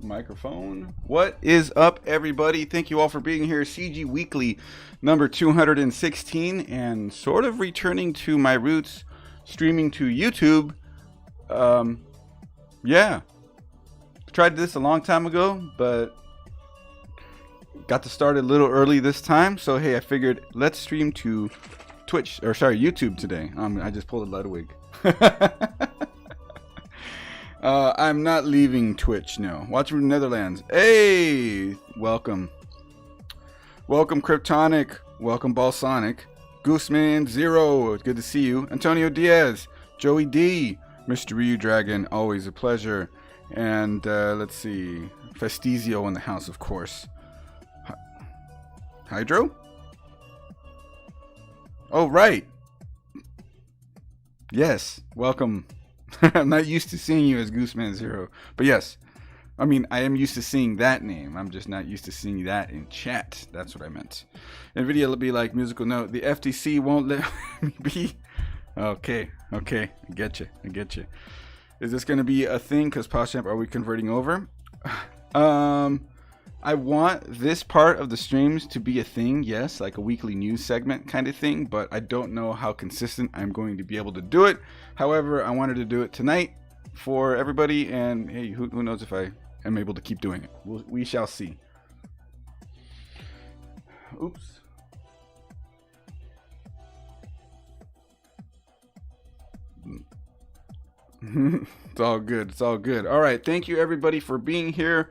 Microphone. What is up, everybody? Thank you all for being here. CG Weekly number 216, and sort of returning to my roots, streaming to YouTube. Yeah. Tried this a long time ago, but got to start a little early this time. So, hey, I figured let's stream to YouTube today. I just pulled a Ludwig. I'm not leaving Twitch, no. Watching from the Netherlands. Hey! Welcome. Welcome, Kryptonic. Welcome, Balsonic. Gooseman Zero. It's good to see you. Antonio Diaz. Joey D. Mr. Ryu Dragon. Always a pleasure. And, let's see. Festizio in the house, of course. Hydro? Oh, right. Yes. Welcome. I'm not used to seeing you as Gooseman Zero. But yes, I mean, I am used to seeing that name. I'm just not used to seeing that in chat. That's what I meant. NVIDIA will be like, musical note, the FTC won't let me be. Okay. I get you. Is this going to be a thing? Because PodChamp, are we converting over? I want this part of the streams to be a thing, yes, like a weekly news segment kind of thing, but I don't know how consistent I'm going to be able to do it. However, I wanted to do it tonight for everybody, and hey, who knows if I am able to keep doing it. We shall see. Oops. It's all good. All right, thank you everybody for being here.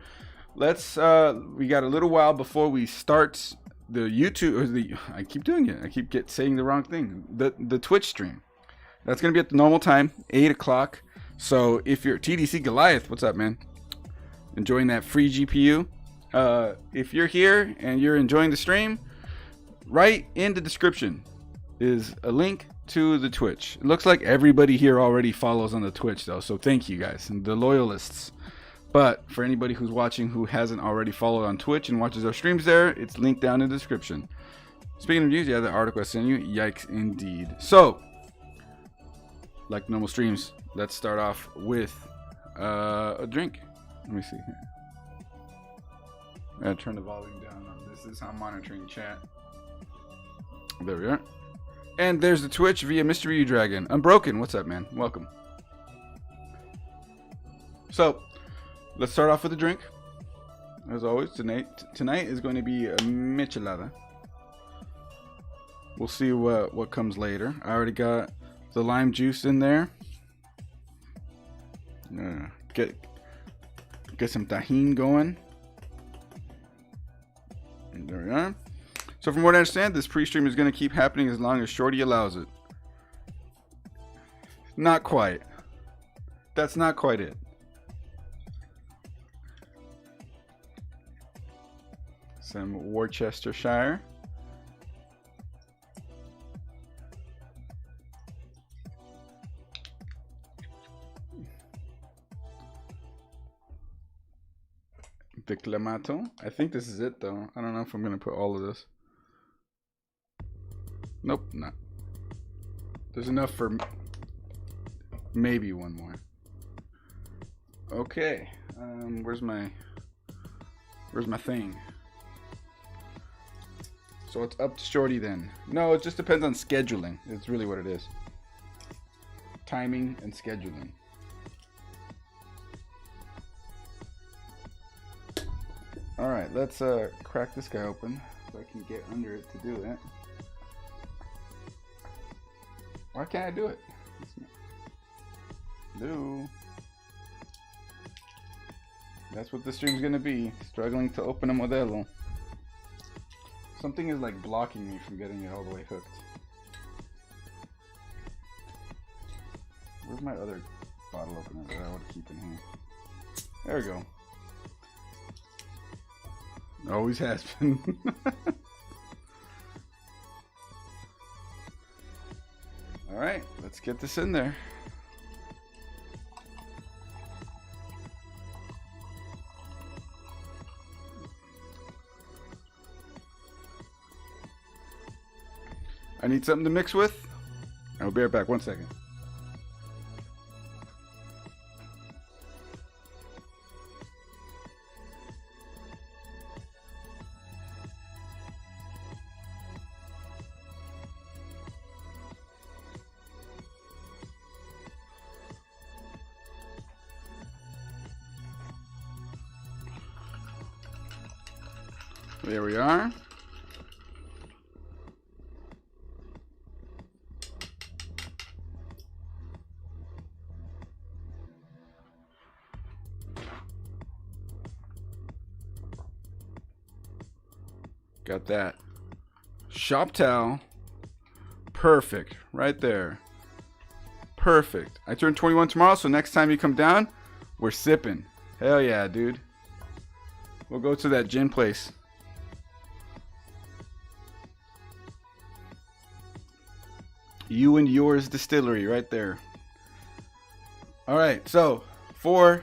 Let's we got a little while before we start the YouTube, I keep doing it. I keep saying the wrong thing. The Twitch stream. That's going to be at the normal time, 8 o'clock. So if you're TDC Goliath, what's up, man? Enjoying that free GPU. If you're here and you're enjoying the stream, right in the description is a link to the Twitch. It looks like everybody here already follows on the Twitch, though. So thank you guys, and the loyalists. But for anybody who's watching who hasn't already followed on Twitch and watches our streams there, it's linked down in the description. Speaking of news, yeah, the article I sent you, yikes indeed. So, like normal streams, let's start off with a drink. Let me see here. I gotta turn the volume down on this. This is how I'm monitoring chat. There we are. And there's the Twitch via Mr. Ryu Dragon. Unbroken, what's up, man? Welcome. So, let's start off with a drink. As always, tonight is going to be a michelada. We'll see what comes later. I already got the lime juice in there. Get some tahini going. And there we are. So from what I understand, this pre-stream is going to keep happening as long as Shorty allows it. Not quite. That's not quite it. Some Worcestershire. The Clamato. I think this is it, though. I don't know if I'm going to put all of this. Nope, not. There's enough for maybe one more. Okay. Where's my thing? So it's up to Shorty then. No, it just depends on scheduling. It's really what it is. Timing and scheduling. Alright, let's crack this guy open so I can get under it to do it. Why can't I do it? No. That's what the stream's gonna be. Struggling to open a Modelo. Something is like blocking me from getting it all the way hooked. Where's my other bottle opener that I would keep in here? There we go. Always has been. Alright, let's get this in there. I need something to mix with. I'll be right back. 1 second. There we are. Got that. Shop towel. Perfect. Right there. Perfect. I turn 21 tomorrow, so next time you come down, we're sipping. Hell yeah, dude. We'll go to that gin place. You and Yours Distillery right there. All right, so for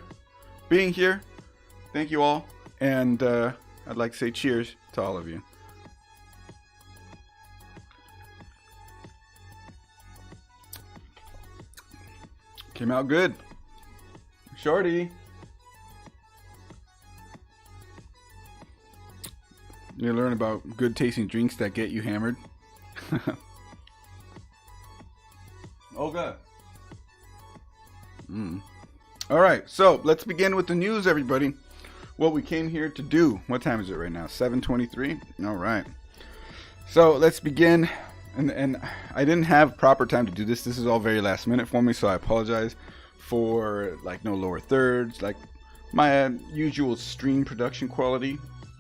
being here, thank you all. And I'd like to say cheers to all of you. Came out good. Shorty. You learn about good tasting drinks that get you hammered. Oh, God. All right, so let's begin with the news, everybody. What we came here to do. What time is it right now? 7:23. All right. So let's begin. And I didn't have proper time to do this. This is all very last minute for me, so I apologize for like no lower thirds, like my usual stream production quality.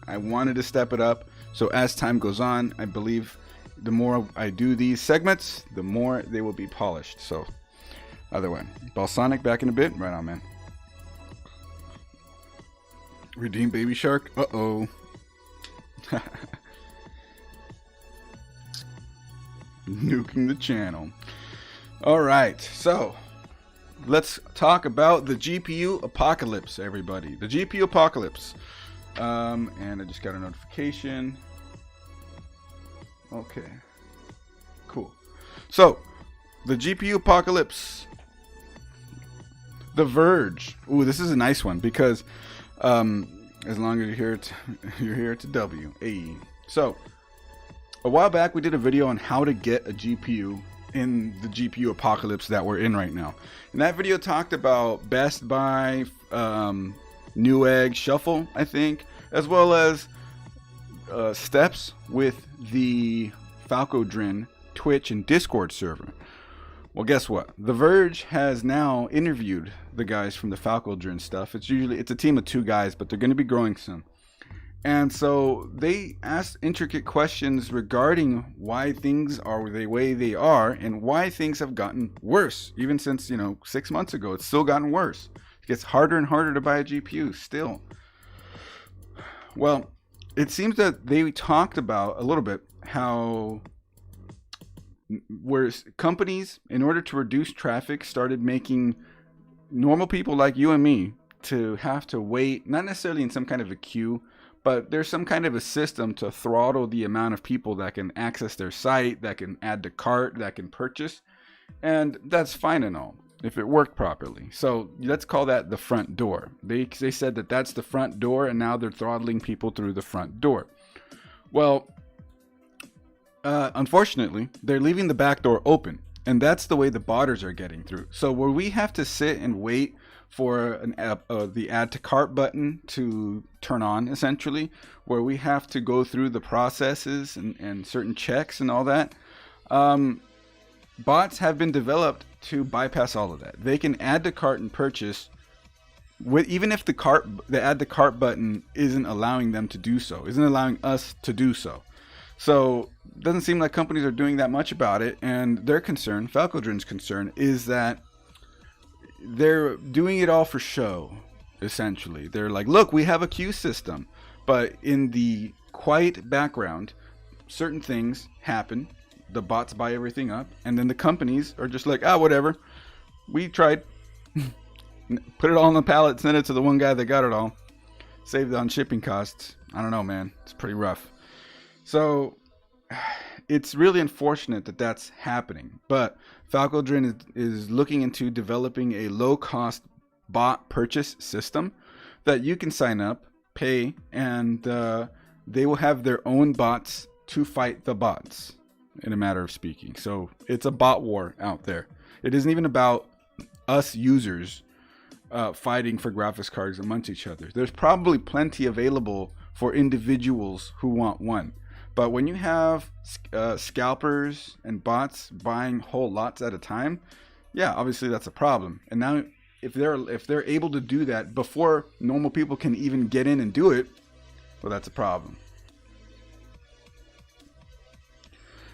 I wanted to step it up. So as time goes on, I believe the more I do these segments, the more they will be polished. So other way. Balsonic back in a bit. Right on, man. Redeem Baby Shark. Uh-oh. Nuking the channel. All right, so let's talk about the GPU apocalypse, everybody. The GPU apocalypse. And I just got a notification. Okay, cool. So the GPU apocalypse. The Verge. Ooh, this is a nice one because as long as you're here to W. Hey. So a while back, we did a video on how to get a GPU in the GPU apocalypse that we're in right now. And that video talked about Best Buy, Newegg, Shuffle, I think, as well as steps with the Falcodrin Twitch and Discord server. Well, guess what? The Verge has now interviewed the guys from the Falcodrin stuff. It's a team of 2 guys, but they're going to be growing soon. And so they asked intricate questions regarding why things are the way they are and why things have gotten worse. Even since, 6 months ago, it's still gotten worse. It gets harder and harder to buy a GPU still. Well, it seems that they talked about a little bit how where companies, in order to reduce traffic, started making normal people like you and me to have to wait, not necessarily in some kind of a queue, but there's some kind of a system to throttle the amount of people that can access their site, that can add to cart, that can purchase. And that's fine and all, if it worked properly. So let's call that the front door. They said that that's the front door, and now they're throttling people through the front door. Well, unfortunately, they're leaving the back door open. And that's the way the botters are getting through. So where we have to sit and wait for the add to cart button to turn on, essentially, where we have to go through the processes and certain checks and all that. Bots have been developed to bypass all of that. They can add to cart and purchase even if the add to cart button isn't allowing them to do so, isn't allowing us to do so. So it doesn't seem like companies are doing that much about it. And their concern, Falcodrin's concern, is that they're doing it all for show, essentially. They're like, look, we have a queue system. But in the quiet background, certain things happen. The bots buy everything up. And then the companies are just like, whatever. We tried. Put it all on the pallet, send it to the one guy that got it all. Saved on shipping costs. I don't know, man. It's pretty rough. So it's really unfortunate that that's happening. But Falcodrin is looking into developing a low-cost bot purchase system that you can sign up, pay, and they will have their own bots to fight the bots, in a matter of speaking. So it's a bot war out there. It isn't even about us users fighting for graphics cards amongst each other. There's probably plenty available for individuals who want one. But when you have scalpers and bots buying whole lots at a time, yeah, obviously that's a problem. And now if they're able to do that before normal people can even get in and do it, well, that's a problem.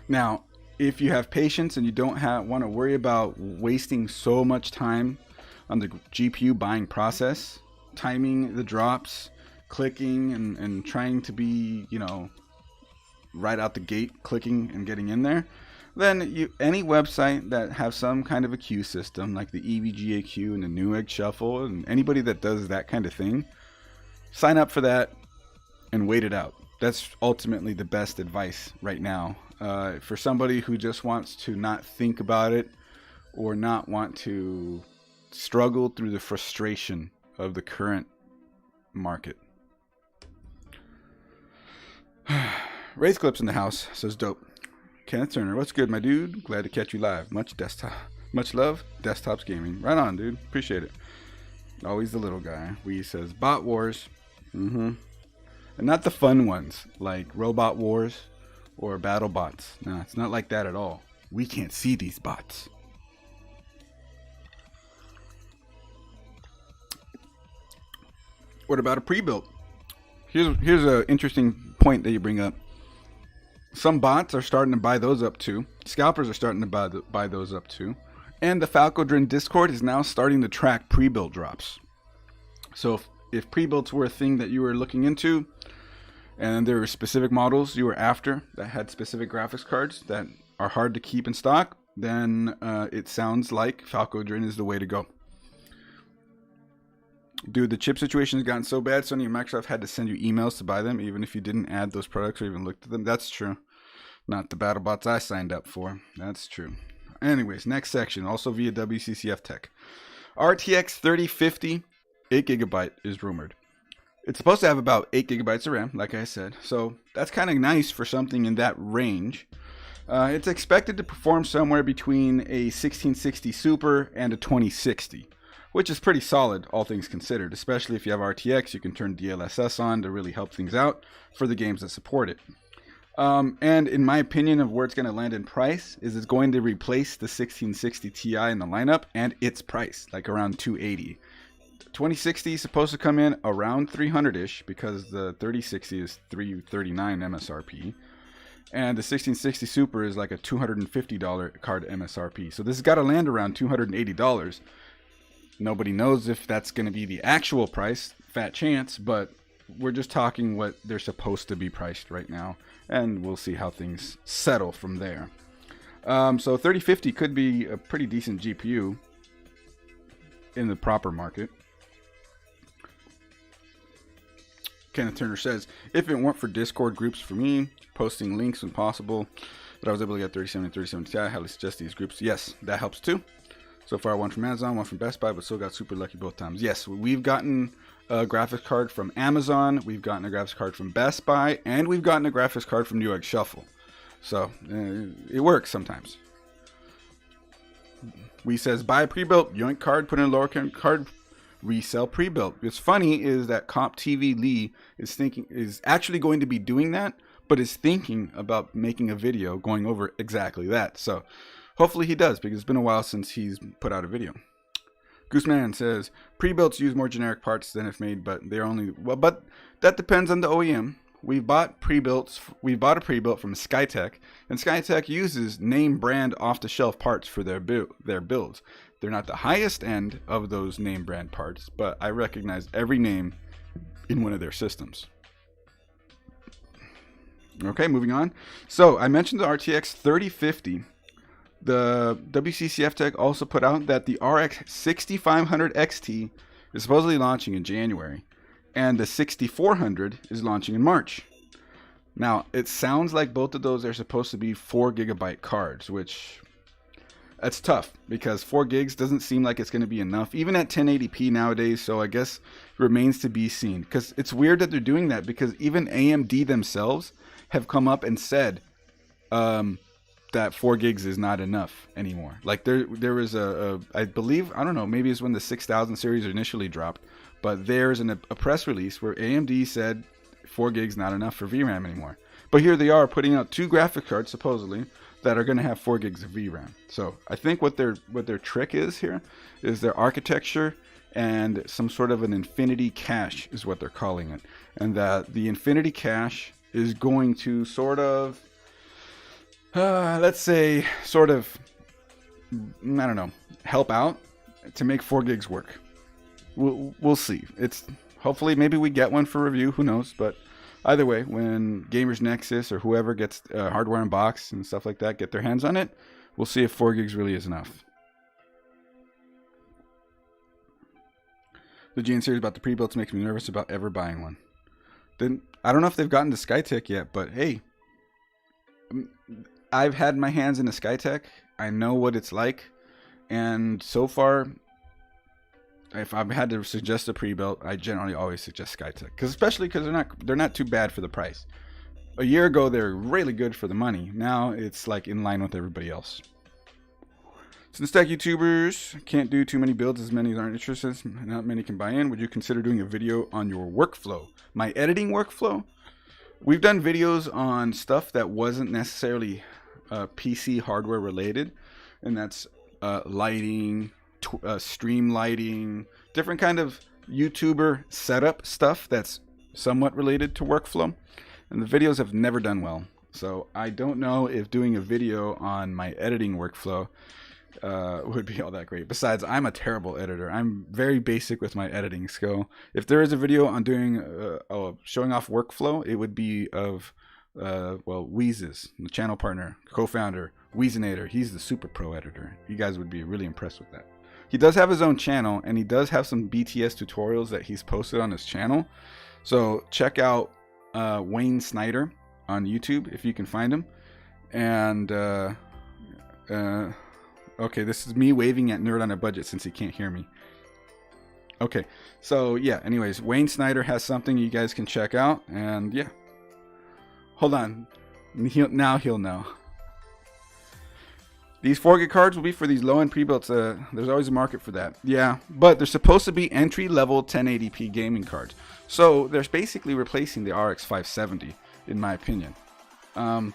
Now, if you have patience and you don't want to worry about wasting so much time on the GPU buying process, timing the drops, clicking and trying to be, right out the gate, clicking and getting in there, then any website that have some kind of a queue system like the EVGA queue and the Newegg Shuffle, and anybody that does that kind of thing, sign up for that and wait it out. That's ultimately the best advice right now. For somebody who just wants to not think about it or not want to struggle through the frustration of the current market. Wraith Clips in the house says dope. Kenneth Turner, what's good, my dude? Glad to catch you live. Much love, Desktops Gaming. Right on, dude. Appreciate it. Always the little guy. Wee says Bot Wars. And not the fun ones like Robot Wars or Battle Bots. No, it's not like that at all. We can't see these bots. What about a pre-built? Here's an interesting point that you bring up. Some bots are starting to buy those up too. Scalpers are starting to buy those up too. And the Falcodrin Discord is now starting to track pre-built drops. So if pre-builts were a thing that you were looking into, and there were specific models you were after that had specific graphics cards that are hard to keep in stock, then it sounds like Falcodrin is the way to go. Dude, the chip situation has gotten so bad, Sony and Microsoft had to send you emails to buy them, even if you didn't add those products or even looked at them. That's true. Not the BattleBots I signed up for. That's true. Anyways, next section, also via WCCF Tech. RTX 3050, 8GB is rumored. It's supposed to have about 8GB of RAM, like I said. So that's kind of nice for something in that range. It's expected to perform somewhere between a 1660 Super and a 2060. Which is pretty solid, all things considered. Especially if you have RTX, you can turn DLSS on to really help things out for the games that support it. And in my opinion of where it's going to land in price, is it's going to replace the 1660 Ti in the lineup and its price, like around $280. 2060 is supposed to come in around 300-ish because the 3060 is $339 MSRP. And the 1660 Super is like a $250 card MSRP. So this has got to land around $280. Nobody knows if that's going to be the actual price, fat chance, but we're just talking what they're supposed to be priced right now, and we'll see how things settle from there. So 3050 could be a pretty decent GPU in the proper market. Kenneth Turner says, if it weren't for Discord groups for me, posting links when possible, but I was able to get 37 and 37 Ti, I highly suggest these groups. Yes, that helps too. So far, one from Amazon, one from Best Buy, but still got super lucky both times. Yes, we've gotten a graphics card from Amazon, we've gotten a graphics card from Best Buy, and we've gotten a graphics card from Newegg Shuffle. So, it works sometimes. We says, buy a pre-built, yoink card, put in a lower card, resell pre-built. What's funny is that Comp TV Lee is actually going to be doing that, but is thinking about making a video going over exactly that. So, hopefully he does, because it's been a while since he's put out a video. Gooseman says, pre-builts use more generic parts than if made, but they're only, but that depends on the OEM. We bought a pre-built from Skytech, and Skytech uses name brand off-the-shelf parts for their builds. They're not the highest end of those name brand parts, but I recognize every name in one of their systems. Okay, moving on. So I mentioned the RTX 3050. The WCCF Tech also put out that the RX 6500 XT is supposedly launching in January, and the 6400 is launching in March. Now, it sounds like both of those are supposed to be 4GB cards, which that's tough because 4 gigs doesn't seem like it's going to be enough, even at 1080p nowadays. So I guess it remains to be seen, because it's weird that they're doing that, because even AMD themselves have come up and said that 4 gigs is not enough anymore. Like there was I believe, I don't know, maybe it's when the 6000 series initially dropped, but there's a press release where AMD said 4 gigs not enough for VRAM anymore. But here they are putting out 2 graphic cards supposedly that are going to have 4 gigs of VRAM. So I think what their trick is here is their architecture and some sort of an infinity cache is what they're calling it. And that the infinity cache is going to sort of, let's say, sort of, I don't know, help out to make 4 gigs work. We'll see. It's hopefully maybe we get one for review. Who knows? But either way, when Gamers Nexus or whoever gets hardware unboxed and stuff like that get their hands on it, we'll see if 4 gigs really is enough. The GN series about the pre-builds makes me nervous about ever buying one. Then I don't know if they've gotten to Skytech yet, but hey, I've had my hands in a Skytech. I know what it's like, and so far, if I've had to suggest a pre-built, I generally always suggest Skytech, especially because they're not too bad for the price. A year ago, they're really good for the money. Now it's like in line with everybody else. Since tech YouTubers can't do too many builds, as many aren't interested, not many can buy in, would you consider doing a video on your workflow? My editing workflow? We've done videos on stuff that wasn't necessarily PC hardware related, and that's lighting, stream lighting, different kind of YouTuber setup stuff that's somewhat related to workflow. And the videos have never done well. So I don't know if doing a video on my editing workflow would be all that great. Besides, I'm a terrible editor. I'm very basic with my editing skill. If there is a video on doing showing off workflow, it would be of Weezes, the channel partner, co-founder, Weezinator. He's the super pro editor. You guys would be really impressed with that. He does have his own channel, and he does have some BTS tutorials that he's posted on his channel. So check out Wayne Snyder on YouTube if you can find him. And okay, this is me waving at Nerd on a Budget since he can't hear me. Okay, so yeah, anyways, Wayne Snyder has something you guys can check out, and yeah. Hold on. Now he'll know. These 4 gig cards will be for these low-end pre-builts. There's always a market for that. Yeah, but they're supposed to be entry-level 1080p gaming cards. So they're basically replacing the RX 570, in my opinion. And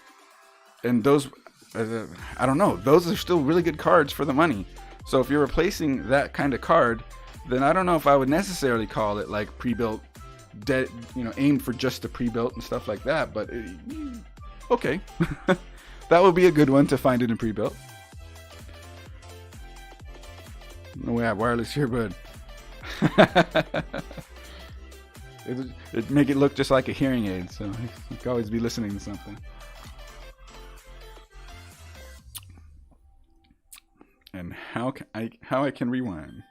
those... I don't know. Those are still really good cards for the money. So if you're replacing that kind of card, then I don't know if I would necessarily call it like pre-built, aimed for just the pre-built and stuff like that. But okay, that would be a good one to find it in pre-built. No way I have wireless earbud. It'd make it look just like a hearing aid, so you could always be listening to something. And how I can rewind.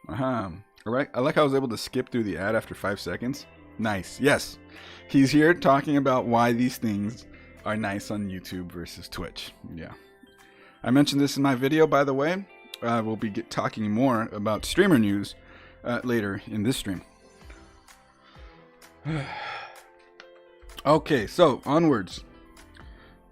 All right. I like how I was able to skip through the ad after 5 seconds. Nice. Yes. He's here talking about why these things are nice on YouTube versus Twitch. Yeah. I mentioned this in my video, by the way. We'll be talking more about streamer news later in this stream. Okay, so onwards.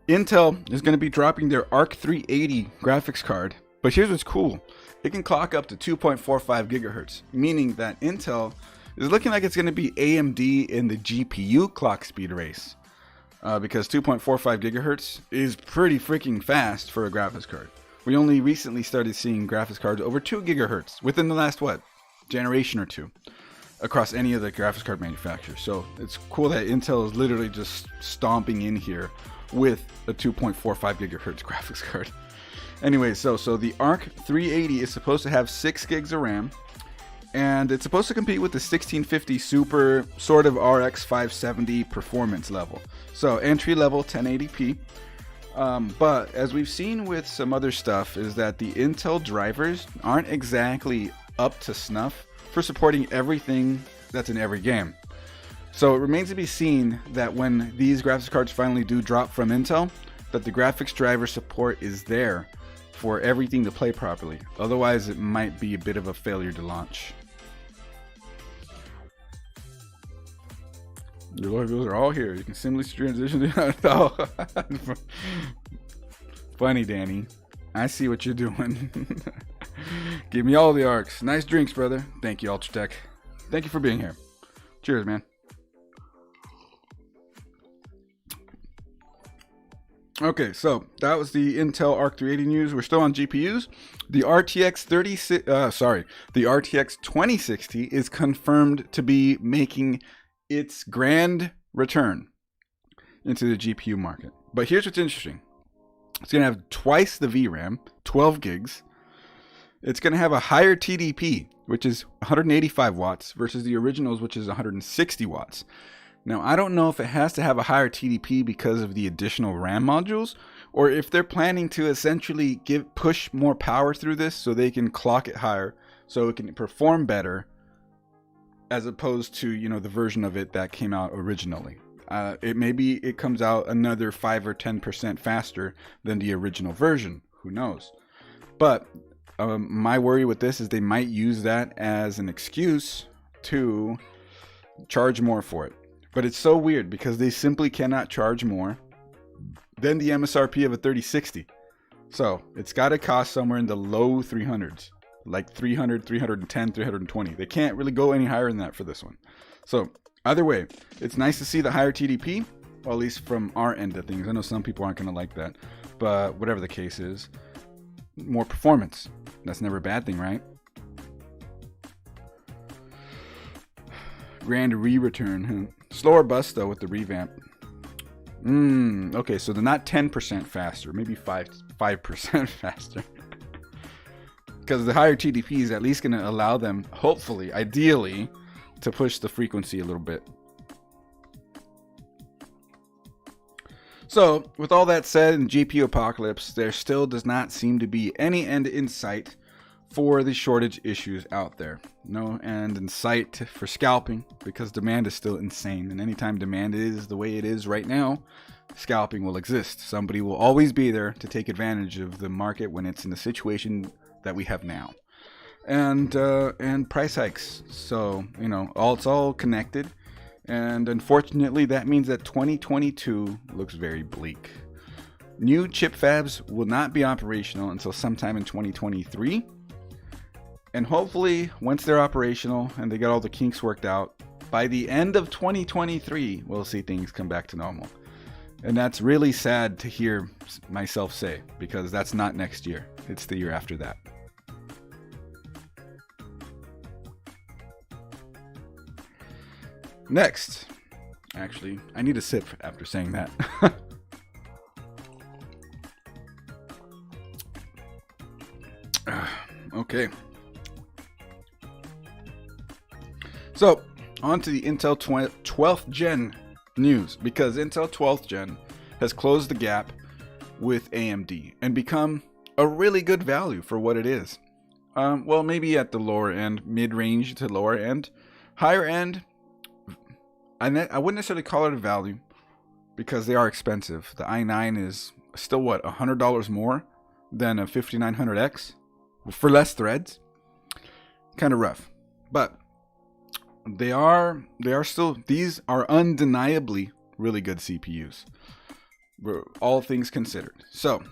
Intel is going to be dropping their Arc 380 graphics card. But here's what's cool. It can clock up to 2.45 gigahertz, meaning that Intel is looking like it's going to be AMD in the GPU clock speed race. Because 2.45 gigahertz is pretty freaking fast for a graphics card. We only recently started seeing graphics cards over 2 gigahertz within the last, generation or two across any of the graphics card manufacturers. So it's cool that Intel is literally just stomping in here with a 2.45 gigahertz graphics card. Anyway, so the Arc 380 is supposed to have 6 gigs of RAM, and it's supposed to compete with the 1650 Super sort of RX 570 performance level. So entry level 1080p. But as we've seen with some other stuff, is that the Intel drivers aren't exactly up to snuff for supporting everything that's in every game. So it remains to be seen that when these graphics cards finally do drop from Intel, that the graphics driver support is there for everything to play properly. Otherwise, it might be a bit of a failure to launch. Your Lord views are all here. You can seamlessly transition to... Funny, Danny. I see what you're doing. Give me all the arcs. Nice drinks, brother. Thank you, Ultratech. Thank you for being here. Cheers, man. Okay, so that was the Intel Arc 380 news. We're still on GPUs. The RTX 2060 is confirmed to be making its grand return into the GPU market. But here's what's interesting. It's going to have twice the VRAM, 12 gigs. It's going to have a higher TDP, which is 185 watts, versus the originals, which is 160 watts. Now, I don't know if it has to have a higher TDP because of the additional RAM modules, or if they're planning to essentially push more power through this so they can clock it higher, so it can perform better, as opposed to, you know, the version of it that came out originally. It comes out another 5 or 10% faster than the original version. Who knows? But my worry with this is they might use that as an excuse to charge more for it. But it's so weird because they simply cannot charge more than the MSRP of a 3060. So it's got to cost somewhere in the low 300s, like 300, 310, 320. They can't really go any higher than that for this one. So either way, it's nice to see the higher TDP, or at least from our end of things. I know some people aren't going to like that, but whatever the case is, more performance. That's never a bad thing, right? Grand re-return. Slower bus though with the revamp. Okay, so they're not 10% faster, maybe 5% faster. Because the higher TDP is at least going to allow them, hopefully, ideally, to push the frequency a little bit. So, with all that said, in GPU apocalypse, there still does not seem to be any end in sight for the shortage issues out there. No end in sight for scalping, because demand is still insane. And anytime demand is the way it is right now, scalping will exist. Somebody will always be there to take advantage of the market when it's in the situation that we have now. And price hikes. So, you know, it's all connected. And unfortunately, that means that 2022 looks very bleak. New chip fabs will not be operational until sometime in 2023. And hopefully, once they're operational and they got all the kinks worked out, by the end of 2023, we'll see things come back to normal. And that's really sad to hear myself say, because that's not next year. It's the year after that. Next. Actually, I need a sip after saying that. Okay. So, on to the Intel 12th Gen news, because Intel 12th Gen has closed the gap with AMD and become a really good value for what it is. Well, maybe at the lower end, mid-range to lower end. Higher end, I wouldn't necessarily call it a value, because they are expensive. The i9 is still, what, $100 more than a 5900X for less threads? Kind of rough. But they are still, these are undeniably really good CPUs, all things considered. So,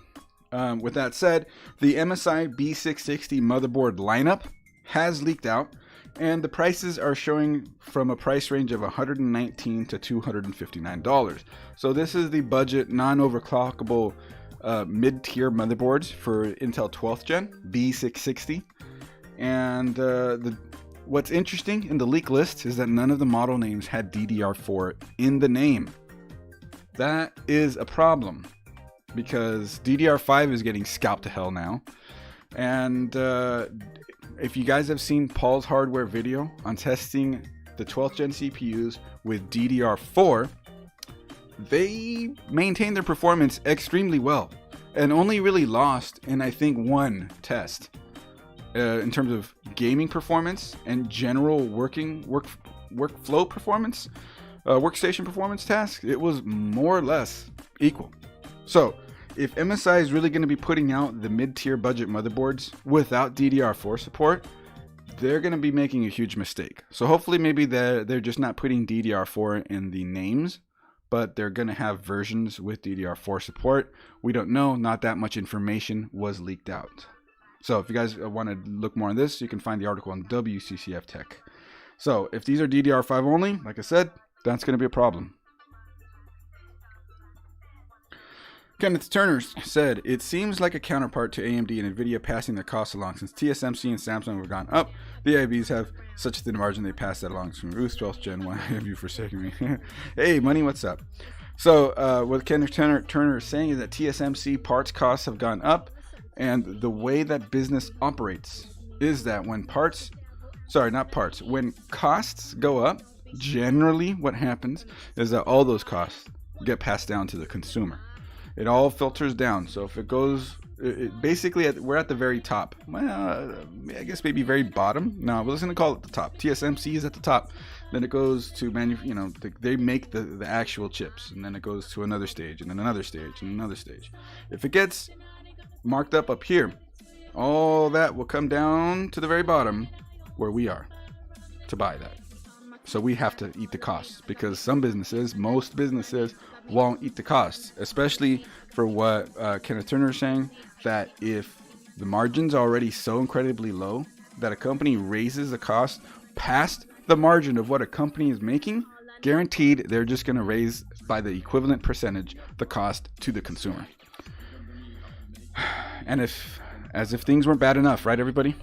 with that said, the MSI B660 motherboard lineup has leaked out, and the prices are showing from a price range of $119 to $259. So this is the budget, non-overclockable mid-tier motherboards for Intel 12th Gen B660. And what's interesting in the leak list is that none of the model names had DDR4 in the name. That is a problem, because DDR5 is getting scalped to hell now. And if you guys have seen Paul's hardware video on testing the 12th gen CPUs with DDR4, they maintain their performance extremely well, and only really lost in, I think, one test. In terms of gaming performance and general workflow performance, workstation performance tasks, it was more or less equal. So if MSI is really going to be putting out the mid-tier budget motherboards without DDR4 support, they're going to be making a huge mistake. So hopefully maybe they're just not putting DDR4 in the names, but they're going to have versions with DDR4 support. We don't know. Not that much information was leaked out. So if you guys want to look more on this, you can find the article on WCCF Tech. So if these are DDR5 only, like I said, that's going to be a problem. Kenneth Turner said, it seems like a counterpart to AMD and NVIDIA passing their costs along. Since TSMC and Samsung have gone up, the IBs have such a thin margin they pass that along. From Ruth 12th Gen, why have you forsaken me? Hey, money, what's up? So what Kenneth Turner is saying is that TSMC parts costs have gone up, and the way that business operates is that when when costs go up, generally what happens is that all those costs get passed down to the consumer. It all filters down. So if it goes, basically we're at the very top. Well, I guess maybe very bottom. No, we're just gonna call it the top. TSMC is at the top. Then it goes to they make the actual chips, and then it goes to another stage, and then another stage, and another stage. If it gets marked up here, all that will come down to the very bottom where we are to buy that. So we have to eat the costs, because most businesses won't eat the costs, especially for what Kenneth Turner is saying, that if the margin's already so incredibly low that a company raises the cost past the margin of what a company is making, guaranteed they're just going to raise by the equivalent percentage the cost to the consumer. And as if things weren't bad enough, right, everybody?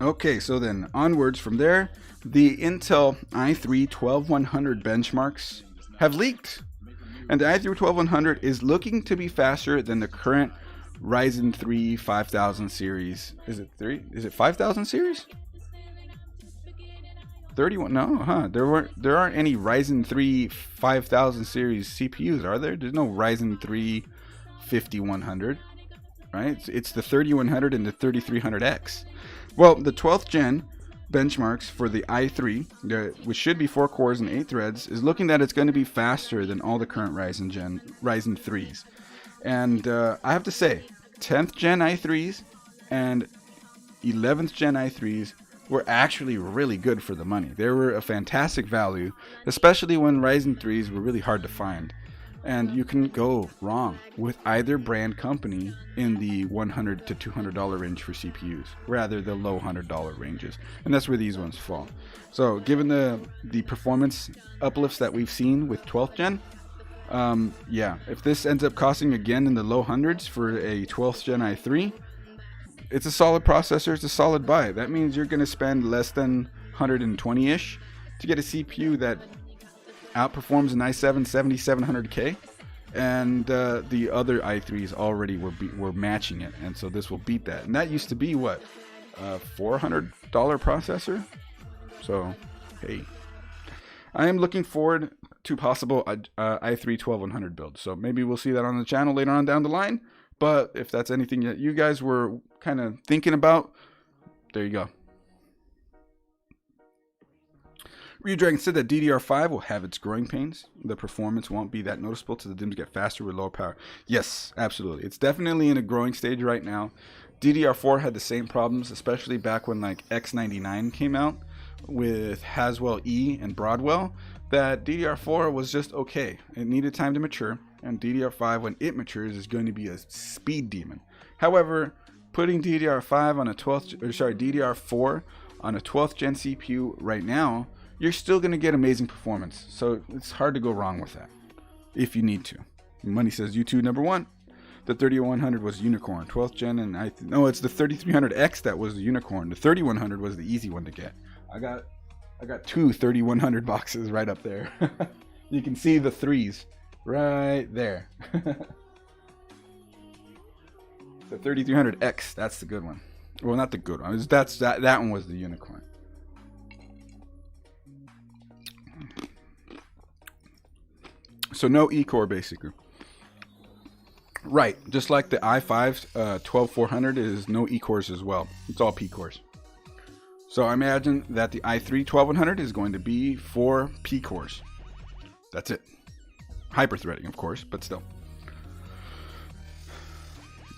Okay, so then onwards from there, the Intel i3 12100 benchmarks have leaked. And the i3 12100 is looking to be faster than the current Ryzen 3 5000 series. Is it 5000 series? 31? No, huh? There aren't any Ryzen 3 5000 series CPUs, are there? There's no Ryzen 3 5100, right? It's the 3100 and the 3300X. Well, the 12th gen benchmarks for the i3, which should be 4 cores and 8 threads, is looking that it's going to be faster than all the current Ryzen 3s. And I have to say, 10th gen i3s and 11th gen i3s were actually really good for the money. They were a fantastic value, especially when Ryzen 3s were really hard to find. And you can go wrong with either brand company in the $100 to $200 range for CPUs, rather the low $100 ranges. And that's where these ones fall. So given the performance uplifts that we've seen with 12th gen, if this ends up costing again in the low hundreds for a 12th gen i3, it's a solid processor, it's a solid buy. That means you're going to spend less than 120-ish to get a CPU that outperforms an i7 7700K, and the other i3s already were matching it, and so this will beat that. And that used to be what, $400 processor. So hey, I am looking forward to possible i3 12100 builds. So maybe we'll see that on the channel later on down the line. But if that's anything that you guys were kind of thinking about, there you go. Redragon said that DDR5 will have its growing pains. The performance won't be that noticeable till the DIMMs get faster with lower power. Yes, absolutely. It's definitely in a growing stage right now. DDR4 had the same problems, especially back when like X99 came out with Haswell E and Broadwell, that DDR4 was just okay. It needed time to mature, and DDR5, when it matures, is going to be a speed demon. However, putting DDR4 on a 12th gen CPU right now, you're still going to get amazing performance. So it's hard to go wrong with that if you need to. Money says YouTube number one. The 3100 was unicorn. 12th gen, and no, it's the 3300X that was the unicorn. The 3100 was the easy one to get. I got two 3100 boxes right up there. You can see the threes right there. The 3300X, that's the good one. Well, not the good one. That one was the unicorn. So no E-core basically. Right, just like the i5's 12400 is no E-cores as well. It's all P-cores. So I imagine that the i3 12100 is going to be 4 P-cores. That's it. Hyper-threading, of course, but still.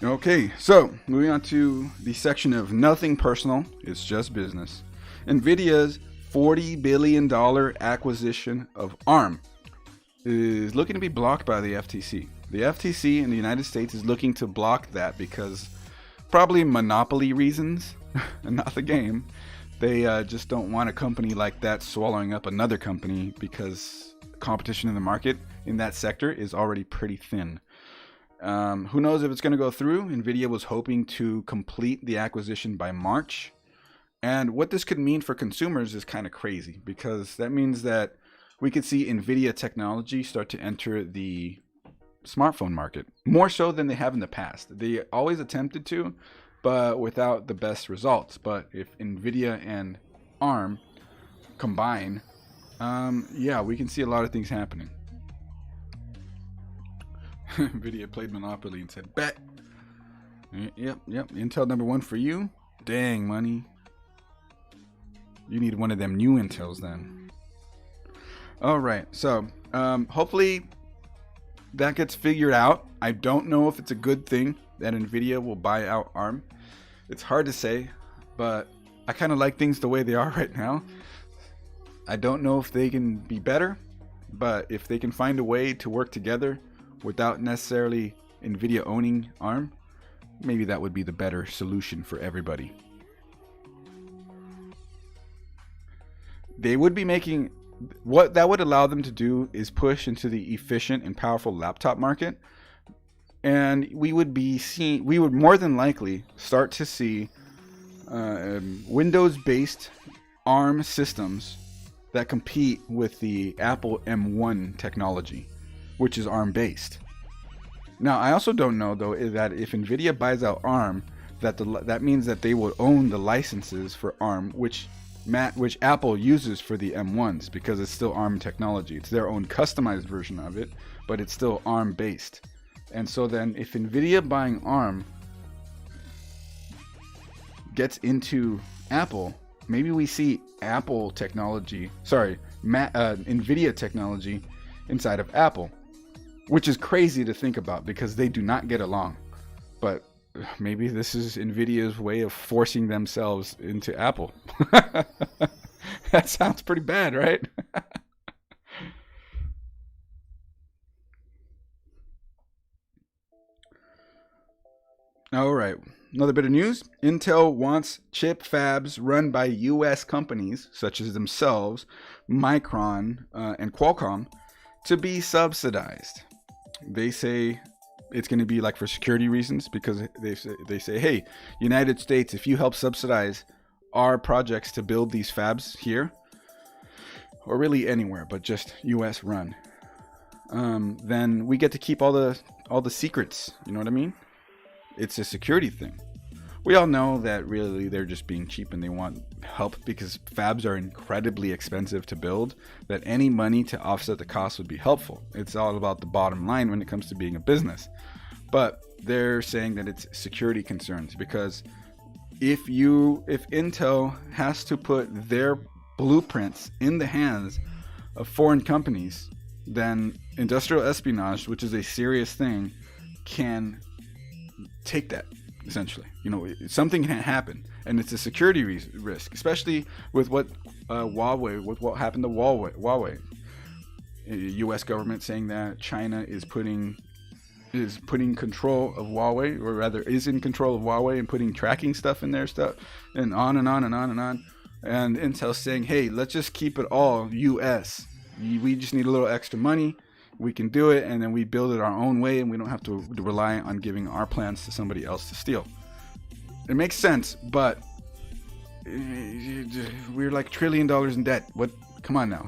Okay, so moving on to the section of nothing personal, it's just business. NVIDIA's $40 billion acquisition of ARM is looking to be blocked by the FTC. The FTC in the United States is looking to block that because probably monopoly reasons, and not the game. They just don't want a company like that swallowing up another company, because competition in the market in that sector is already pretty thin. Who knows if it's going to go through? NVIDIA was hoping to complete the acquisition by March. And what this could mean for consumers is kind of crazy, because that means that we could see NVIDIA technology start to enter the smartphone market more so than they have in the past. They always attempted to, but without the best results. But if NVIDIA and ARM combine, yeah, we can see a lot of things happening. NVIDIA played Monopoly and said, bet. Yep, Intel #1 for you. Dang, money. You need one of them new Intels then. All right, so hopefully that gets figured out. I don't know if it's a good thing that NVIDIA will buy out ARM. It's hard to say, but I kind of like things the way they are right now. I don't know if they can be better, but if they can find a way to work together without necessarily NVIDIA owning ARM, maybe that would be the better solution for everybody. They would be making, what that would allow them to do is push into the efficient and powerful laptop market. And we would more than likely start to see Windows-based ARM systems that compete with the Apple M1 technology, which is ARM-based. Now, I also don't know, though, that if NVIDIA buys out ARM, that means that they will own the licenses for ARM, which Apple uses for the M1s, because it's still ARM technology. It's their own customized version of it, but it's still ARM-based. And so then if NVIDIA buying ARM gets into Apple, maybe we see NVIDIA technology inside of Apple, which is crazy to think about because they do not get along. But maybe this is NVIDIA's way of forcing themselves into Apple. That sounds pretty bad, right? All right. Another bit of news. Intel wants chip fabs run by U.S. companies such as themselves, Micron, and Qualcomm to be subsidized. They say it's going to be like for security reasons, because they say, hey, United States, if you help subsidize our projects to build these fabs here, or really anywhere, but just U.S. run, then we get to keep all the secrets. You know what I mean? It's a security thing. We all know that really they're just being cheap and they want help, because fabs are incredibly expensive to build, that any money to offset the cost would be helpful. It's all about the bottom line when it comes to being a business. But they're saying that it's security concerns, because if Intel has to put their blueprints in the hands of foreign companies, then industrial espionage, which is a serious thing, can take that. Essentially, something can happen, and it's a security risk, especially with what happened to Huawei. U.S. government saying that China is putting control of Huawei, or rather is in control of Huawei, and putting tracking stuff in their stuff, and on and on and on and on. And Intel's saying, hey, let's just keep it all U.S. We just need a little extra money. We can do it, and then we build it our own way, and we don't have to rely on giving our plans to somebody else to steal. It makes sense, but we're like $1 trillion in debt. What? Come on now.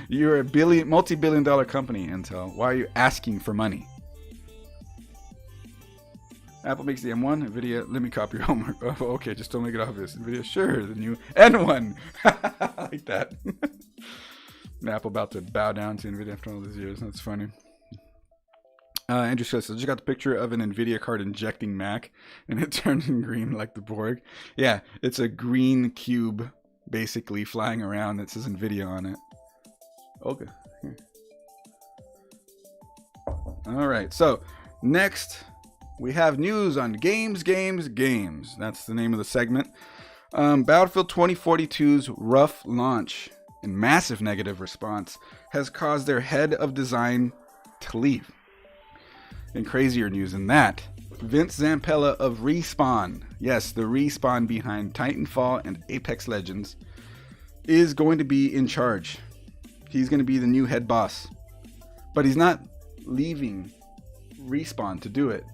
You're a multi-billion-dollar company, Intel. Why are you asking for money? Apple makes the M1. NVIDIA, let me copy your homework. Oh, okay, just don't make it obvious. NVIDIA, sure, the new N1. I like that. Apple about to bow down to NVIDIA after all these years. That's funny. Andrew says, I just got the picture of an NVIDIA card injecting Mac, and it turned green like the Borg. Yeah, it's a green cube, basically, flying around that says NVIDIA on it. Okay. Here. All right, so next we have news on games. That's the name of the segment. Battlefield 2042's rough launch and massive negative response has caused their head of design to leave. In crazier news than that, Vince Zampella of Respawn, yes, the Respawn behind Titanfall and Apex Legends, is going to be in charge. He's going to be the new head boss. But he's not leaving Respawn to do it.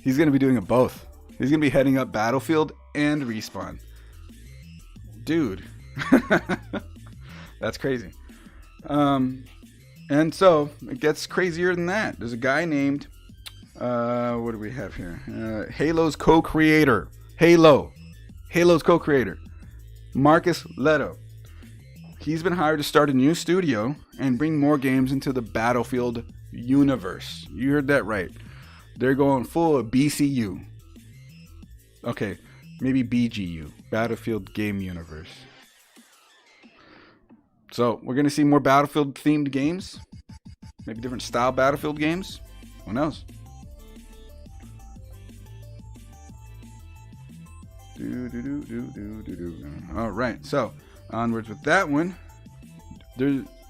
He's going to be doing it both. He's going to be heading up Battlefield and Respawn. Dude. That's crazy. And so, it gets crazier than that. There's a guy named... what do we have here? Halo's co-creator. Halo's co-creator. Marcus Leto. He's been hired to start a new studio and bring more games into the Battlefield universe. You heard that right. They're going full BCU. Okay, maybe BGU. Battlefield Game Universe. So, we're going to see more Battlefield-themed games. Maybe different style Battlefield games. Who knows? All right, so onwards with that one.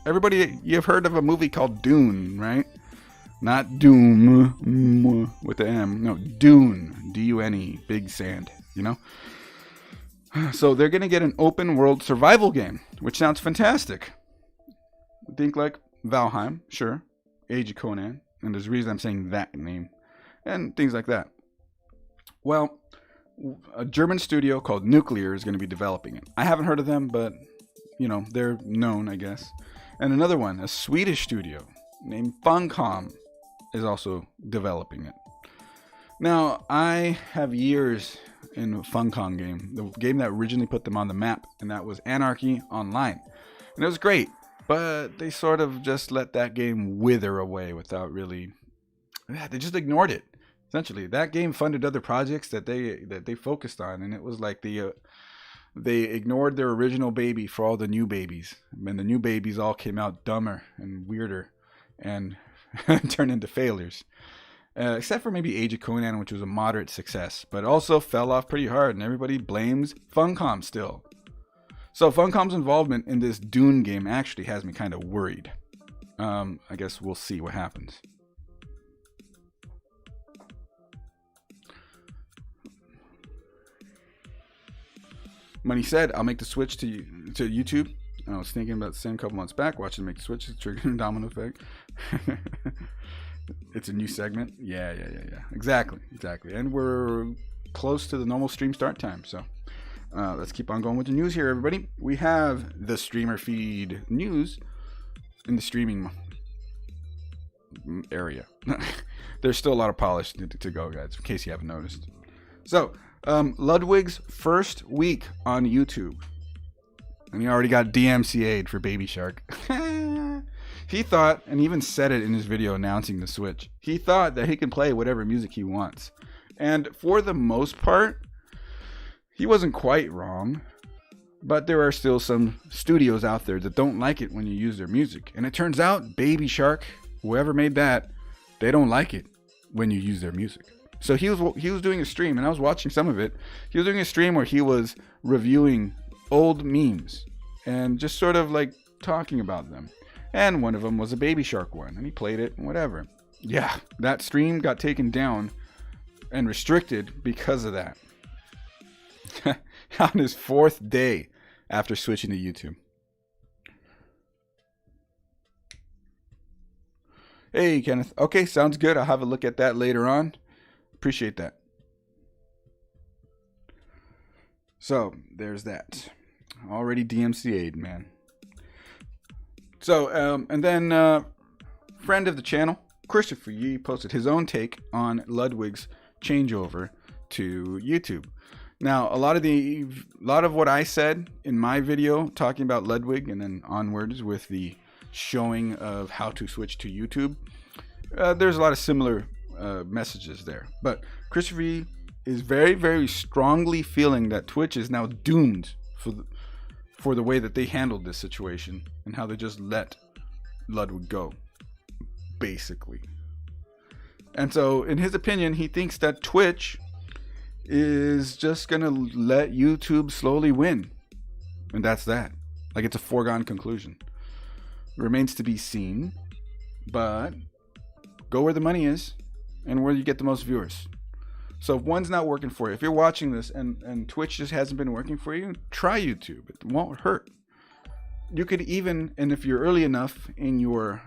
Everybody, you've heard of a movie called Dune, right? Not Doom with the M. No, Dune. D-U-N-E. Big sand, you know? So they're going to get an open world survival game, which sounds fantastic. Think like Valheim, sure. Age of Conan. And there's a reason I'm saying that name. And things like that. Well, a German studio called Nuclear is going to be developing it. I haven't heard of them, but, you know, they're known, I guess. And another one, a Swedish studio named Funcom, is also developing it. Now, I have years in a Funcom game, the game that originally put them on the map, and that was Anarchy Online. And it was great, but they sort of just let that game wither away without really... They just ignored it. Essentially, that game funded other projects that they focused on, and it was like they ignored their original baby for all the new babies, and the new babies all came out dumber and weirder, and turned into failures. Except for maybe Age of Conan, which was a moderate success, but also fell off pretty hard, and everybody blames Funcom still. So Funcom's involvement in this Dune game actually has me kind of worried. I guess we'll see what happens. Money said, I'll make the switch to YouTube. I was thinking about the same couple months back, watching Make the Switch, triggering domino effect. It's a new segment. Yeah. Exactly. And we're close to the normal stream start time. So let's keep on going with the news here, everybody. We have the streamer feed news in the streaming area. There's still a lot of polish to go, guys, in case you haven't noticed. So, Ludwig's first week on YouTube. And he already got DMCA'd for Baby Shark. He thought, and he even said it in his video announcing the Switch, he thought that he could play whatever music he wants. And for the most part, he wasn't quite wrong. But there are still some studios out there that don't like it when you use their music. And it turns out, Baby Shark, whoever made that, they don't like it when you use their music. So he was doing a stream, and I was watching some of it. He was doing a stream where he was reviewing old memes and just sort of like talking about them. And one of them was a Baby Shark one, and he played it and whatever. Yeah, that stream got taken down and restricted because of that. On his 4th day after switching to YouTube. Hey, Kenneth. Okay, sounds good. I'll have a look at that later on. Appreciate that. So, there's that. Already DMCA'd, man. So, and then, friend of the channel, Christopher Yee, posted his own take on Ludwig's changeover to YouTube. Now, a lot of what I said in my video talking about Ludwig and then onwards with the showing of how to switch to YouTube, there's a lot of similar messages there. But Christopher Yee is very, very strongly feeling that Twitch is now doomed for the way that they handled this situation and how they just let Ludwig go, basically. And so, in his opinion, he thinks that Twitch is just going to let YouTube slowly win. And that's that. Like, it's a foregone conclusion. Remains to be seen. But go where the money is. and where you get the most viewers. So if one's not working for you, if you're watching this and Twitch just hasn't been working for you, try YouTube. It won't hurt. You could even, and if you're early enough in your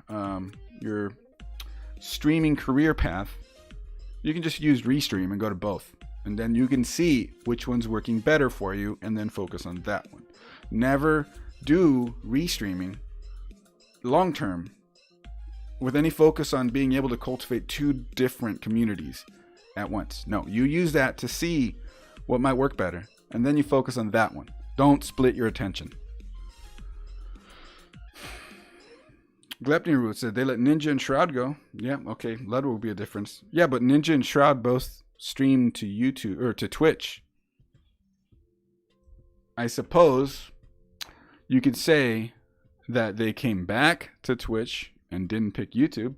streaming career path, you can just use Restream and go to both. And then you can see which one's working better for you and then focus on that one. Never do Restreaming long term with any focus on being able to cultivate two different communities at once. No, you use that to see what might work better, and then you focus on that one. Don't split your attention. Glepney Root said they let Ninja and Shroud go. Yeah, okay, Ludwig will be a difference. Yeah, but Ninja and Shroud both stream to YouTube or to Twitch. I suppose you could say that they came back to Twitch and didn't pick YouTube.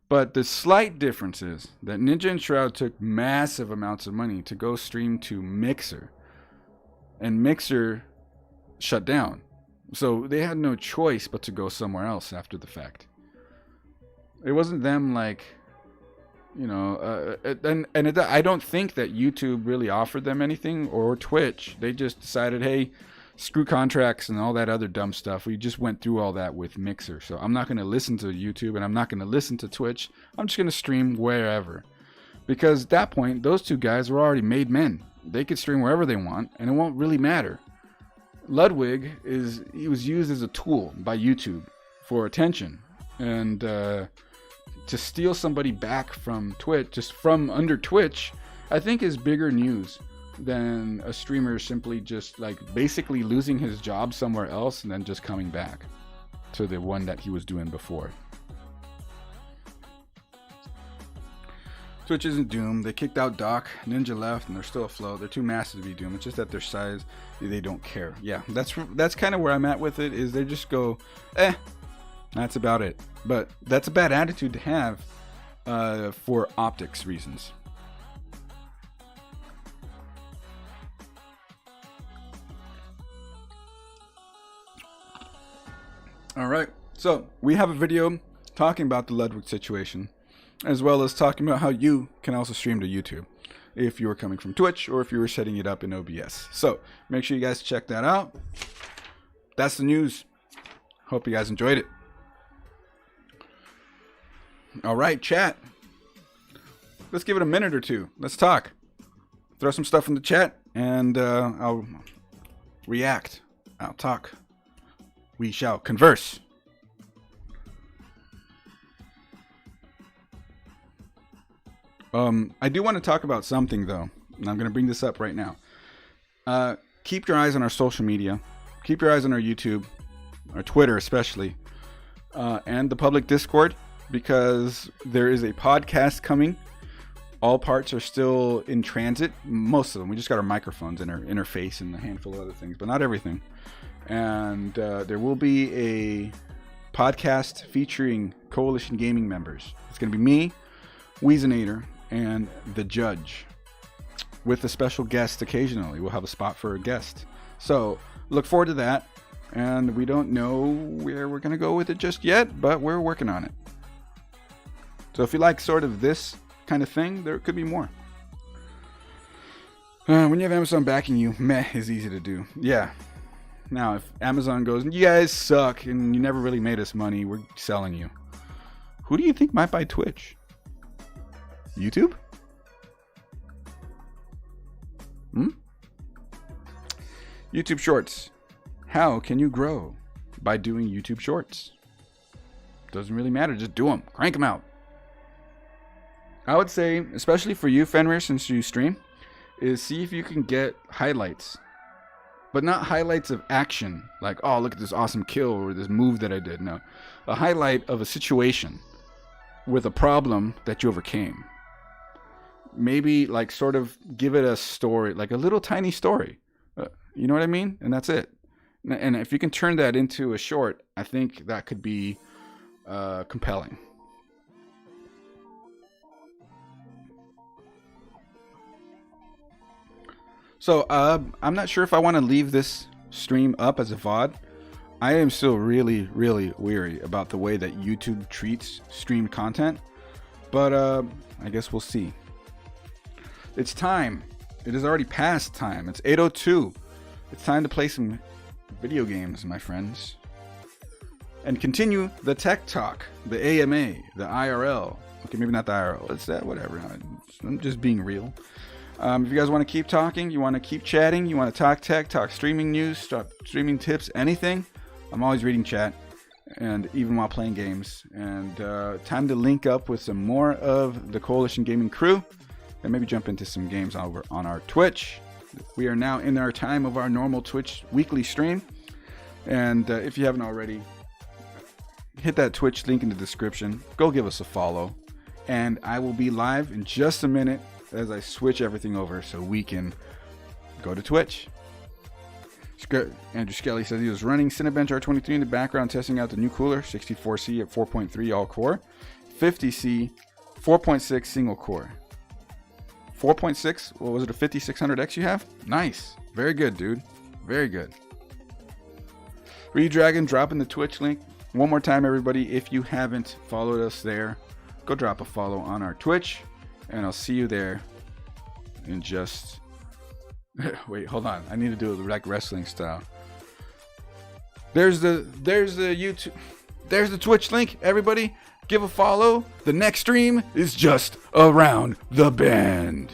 But the slight difference is that Ninja and Shroud took massive amounts of money to go stream to Mixer. And Mixer shut down. So they had no choice but to go somewhere else after the fact. It wasn't them like, you know, I don't think that YouTube really offered them anything, or Twitch. They just decided, hey, screw contracts and all that other dumb stuff. We just went through all that with Mixer. So I'm not going to listen to YouTube and I'm not going to listen to Twitch. I'm just going to stream wherever. Because at that point, those two guys were already made men. They could stream wherever they want and it won't really matter. Ludwig he was used as a tool by YouTube for attention. And to steal somebody back from Twitch, just from under Twitch, I think is bigger news than a streamer simply just like basically losing his job somewhere else and then just coming back to the one that he was doing before. Twitch isn't doomed. They kicked out Doc, Ninja left, and they're still afloat. They're too massive to be doomed. It's just that their size, they don't care. Yeah, that's kind of where I'm at with it, is they just go, that's about it. But that's a bad attitude to have for optics reasons. All right, so we have a video talking about the Ludwig situation, as well as talking about how you can also stream to YouTube if you were coming from Twitch or if you were setting it up in OBS. So make sure you guys check that out. That's the news. Hope you guys enjoyed it. All right, chat. Let's give it a minute or two. Let's talk. Throw some stuff in the chat and I'll react. I'll talk. We shall converse. I do want to talk about something, though, and I'm going to bring this up right now. Keep your eyes on our social media. Keep your eyes on our YouTube, our Twitter especially, and the public Discord, because there is a podcast coming. All parts are still in transit. Most of them. We just got our microphones and our interface and a handful of other things, but not everything. And there will be a podcast featuring Coalition Gaming members. It's going to be me, Weezinator, and the Judge, with a special guest occasionally. We'll have a spot for a guest. So look forward to that. And we don't know where we're going to go with it just yet, but we're working on it. So if you like sort of this kind of thing, there could be more. When you have Amazon backing you, meh is easy to do. Yeah. Now, if Amazon goes, you guys suck and you never really made us money, we're selling you. Who do you think might buy Twitch? YouTube? YouTube Shorts. How can you grow? By doing YouTube Shorts. Doesn't really matter, just do them. Crank them out. I would say, especially for you, Fenrir, since you stream, is see if you can get highlights. But not highlights of action, like, oh, look at this awesome kill or this move that I did. No. A highlight of a situation with a problem that you overcame. Maybe, like, sort of give it a story, like a little tiny story. You know what I mean? And that's it. And if you can turn that into a short, I think that could be compelling. So I'm not sure if I want to leave this stream up as a VOD. I am still really, really weary about the way that YouTube treats streamed content. But I guess we'll see. It's time. It is already past time. It's 8:02. It's time to play some video games, my friends. And continue the tech talk, the AMA, the IRL. Okay, maybe not the IRL. It's that, whatever. I'm just being real. If you guys want to keep talking, you want to keep chatting, you want to talk tech, talk streaming news, talk streaming tips, anything, I'm always reading chat, and even while playing games. And time to link up with some more of the Coalition Gaming crew, and maybe jump into some games over on our Twitch. We are now in our time of our normal Twitch weekly stream. And if you haven't already, hit that Twitch link in the description. Go give us a follow. And I will be live in just a minute as I switch everything over so we can go to Twitch. Andrew Skelly says he was running Cinebench R23 in the background, testing out the new cooler, 64C at 4.3 all core, 50C, 4.6 single core. 4.6, what was it, a 5600X you have? Nice. Very good, dude. Very good. Redragon dropping the Twitch link. One more time, everybody, if you haven't followed us there, go drop a follow on our Twitch, and I'll see you there in just... Wait, hold on. I need to do it like wrestling style. There's the YouTube... There's the Twitch link, everybody. Give a follow. The next stream is just around the bend.